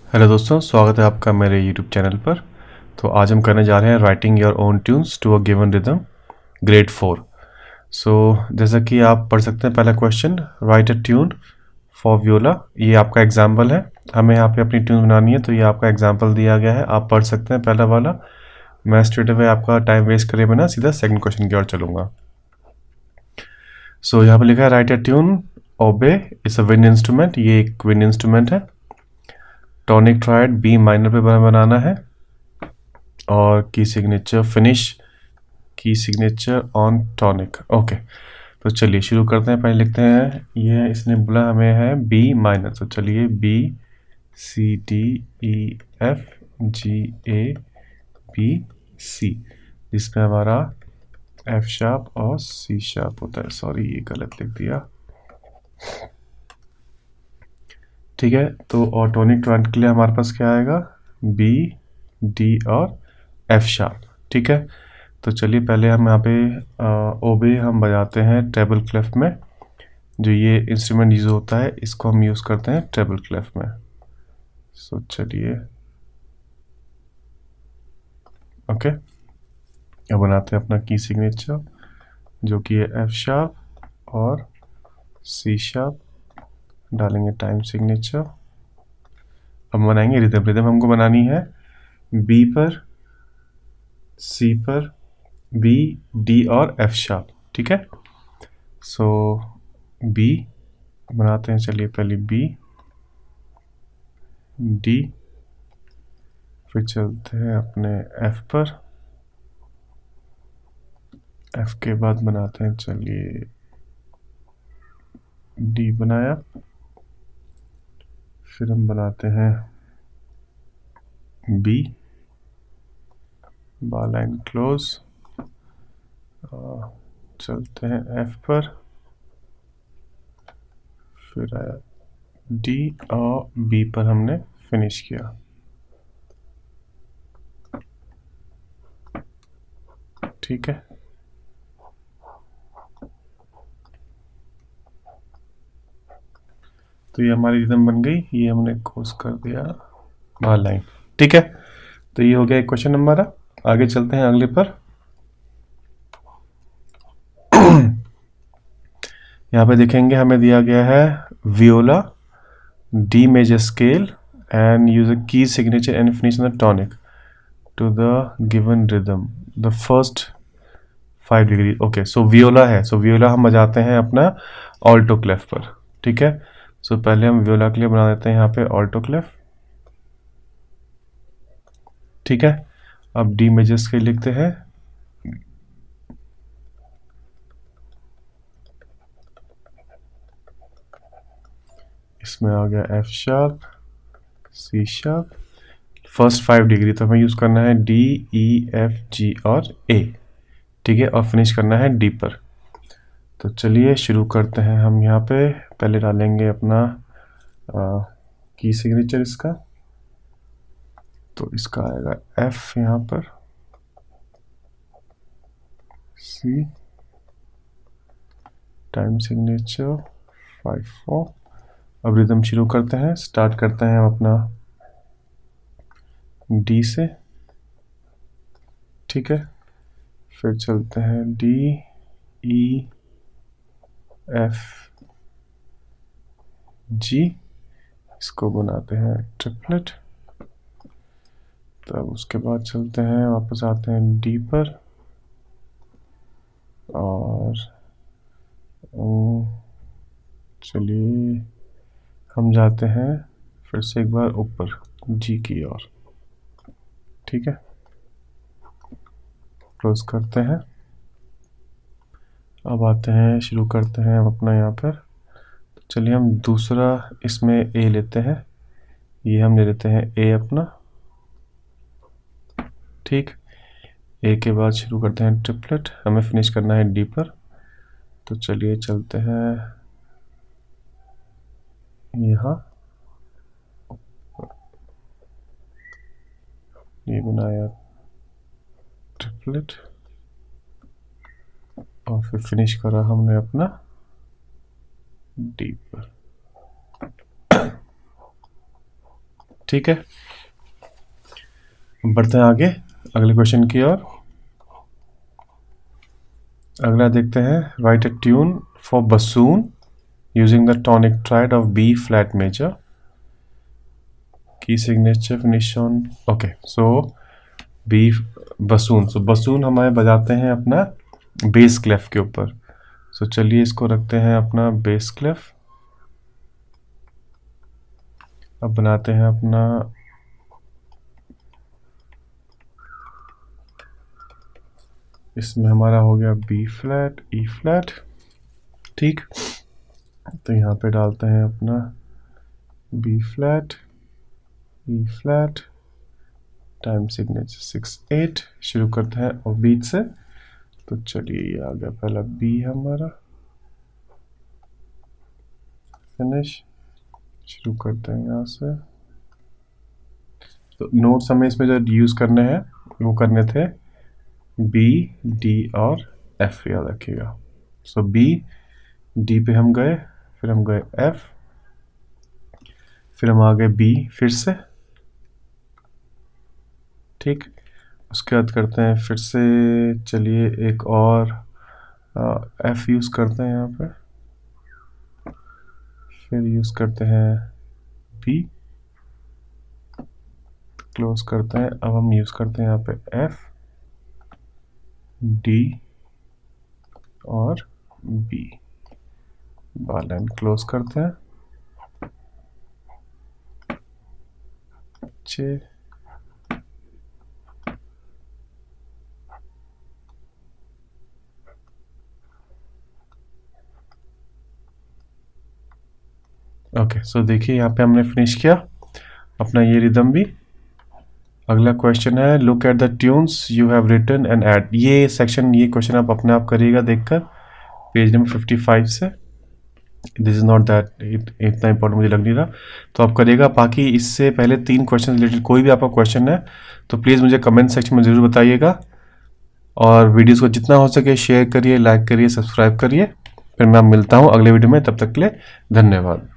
Hello दोस्तों, स्वागत है आपका मेरे यूट्यूब चैनल पर। तो आज हम करने जा रहे हैं writing your own tunes to a given rhythm, grade 4। So जैसा कि आप पढ़ सकते हैं, पहला question, write a tune for viola. ये आपका एग्जाम्पल है, हमें यहाँ पे अपनी ट्यून बनानी है, तो ये आपका एग्जाम्पल दिया गया है, आप पढ़ सकते हैं पहला वाला। मैं स्ट्रेट अवे आपका टाइम वेस्ट करे बिना सीधा सेकंड क्वेश्चन की ओर चलूँगा। सो यहाँ पे लिखा है write a tune, oboe is a wind instrument, ये एक विंड इंस्ट्रूमेंट है। टॉनिक ट्रायड बी माइनर पे बनाना है, और key signature finish, key signature on tonic. Okay, तो चलिए शुरू करते हैं। पहले लिखते हैं, ये इसने बोला हमें है बी माइनर, तो चलिए B C D E F G A B C, जिसमें हमारा एफ शार्प और सी शार्प होता है। सॉरी, ये गलत लिख दिया। ठीक है, तो और टॉनिक ट्रायड के लिए हमारे पास क्या आएगा, बी डी और एफ शार्प। ठीक है, तो चलिए पहले हम यहाँ पे ओबे हम बजाते हैं ट्रेबल क्लेफ में। जो ये इंस्ट्रूमेंट यूज होता है, इसको हम यूज़ करते हैं ट्रेबल क्लेफ में। सो चलिए, ओके, अब बनाते हैं अपना की सिग्नेचर, जो कि है एफ शार्प और सी शार्प। डालेंगे टाइम सिग्नेचर। अब बनाएंगे रिदम। रिदम हमको बनानी है बी पर, सी पर, बी, डी और एफ शार्प। ठीक है, सो बी बनाते हैं। चलिए पहले बी, डी, फिर चलते हैं अपने एफ पर। एफ के बाद बनाते हैं, चलिए डी बनाया, फिर हम बनाते हैं बी, बार लाइन क्लोज, चलते हैं एफ पर, फिर आया डी और बी पर हमने फिनिश किया। ठीक है, तो ये हमारी रिदम बन गई, ये हमने कोर्स कर दिया बार लाइन। ठीक है, तो ये हो गया एक क्वेश्चन हमारा। आगे चलते हैं अगले पर। यहाँ पे देखेंगे हमें दिया गया है viola, D major scale, and use a key signature and finish on the tonic to the given rhythm, the first 5 degree. Okay, so Viola है, सो वियोला हम बजाते हैं अपना ऑल्टो क्लेफ पर। ठीक है, सो पहले हम वियोला के लिए बना देते हैं यहाँ पे ऑल्टो क्लेफ। ठीक है, अब डी मेजर स्केल लिखते हैं। इसमें आ गया F sharp, C sharp, first 5 degree, तो हमें यूज करना है डी, ई, एफ, जी और ए। ठीक है, और फिनिश करना है डी पर। तो चलिए शुरू करते हैं। हम यहाँ पे पहले डालेंगे अपना की सिग्नेचर इसका, तो इसका आएगा एफ यहाँ पर, सी, टाइम सिग्नेचर 5/4। अब रिदम शुरू करते हैं, स्टार्ट करते हैं हम अपना डी से। ठीक है, फिर चलते हैं डी, ई, एफ, जी, इसको बनाते हैं ट्रिपलेट। तब उसके बाद चलते हैं, वापस आते हैं डी पर, और चलिए हम जाते हैं फिर से एक बार ऊपर जी की ओर। ठीक है, क्लोज करते हैं। अब आते हैं, शुरू करते हैं हम अपना यहाँ पर। तो चलिए हम दूसरा इसमें ए लेते हैं, ये हम ले लेते हैं ए अपना। ठीक, ए के बाद शुरू करते हैं ट्रिपलेट, हमें फिनिश करना है डी पर। तो चलिए चलते हैं यहाँ, ये बनाया ट्रिपलेट, और फिर फिनिश करा हमने अपना डी पर। ठीक है, बढ़ते हैं आगे अगले क्वेश्चन की ओर। अगला देखते हैं, write a tune for bassoon using the tonic triad of B flat major, key signature finish on. Okay, so B bassoon, so बसून हमारे बजाते हैं अपना बेस क्लेफ के ऊपर। सो चलिए इसको रखते हैं अपना बेस क्लेफ। अब बनाते हैं अपना इसमें हमारा हो गया बी फ्लैट ई फ्लैट, ठीक। तो यहाँ पे डालते हैं अपना बी फ्लैट ई फ्लैट टाइम सिग्नेचर 6/8। शुरू करते हैं और बीच से। तो चलिए ये आ गया पहला बी हमारा, फिनिश। शुरू करते हैं यहाँ से। तो नोट्स हमें इसमें जो यूज़ करने हैं वो करने थे बी डी और एफ, याद रखिएगा। सो बी डी पे हम गए, फिर हम गए एफ, फिर हम आ गए बी फिर से, ठीक। उसके बाद करते हैं फिर से, चलिए एक और एफ यूज़ करते हैं यहाँ पे, फिर यूज़ करते हैं बी, क्लोज करते हैं। अब हम यूज़ करते हैं यहाँ पे एफ डी और बी, बार लाइन क्लोज करते हैं। ओके, सो देखिए यहाँ पे हमने फिनिश किया अपना ये रिदम भी। अगला क्वेश्चन है, look at the tunes you have written and add. ये सेक्शन, ये क्वेश्चन आप अपने आप करिएगा देखकर, पेज नंबर 55 से। दिस इज़ नॉट दैट इतना इंपॉर्टेंट मुझे लग नहीं रहा, तो आप करिएगा। बाकी इससे पहले 3 क्वेश्चन रिलेटेड कोई भी आपका क्वेश्चन है तो प्लीज़ मुझे कमेंट सेक्शन में ज़रूर बताइएगा। और वीडियोज़ को जितना हो सके शेयर करिए, लाइक करिए, सब्सक्राइब करिए। फिर मैं मिलता हूँ अगले वीडियो में, तब तक के लिए धन्यवाद।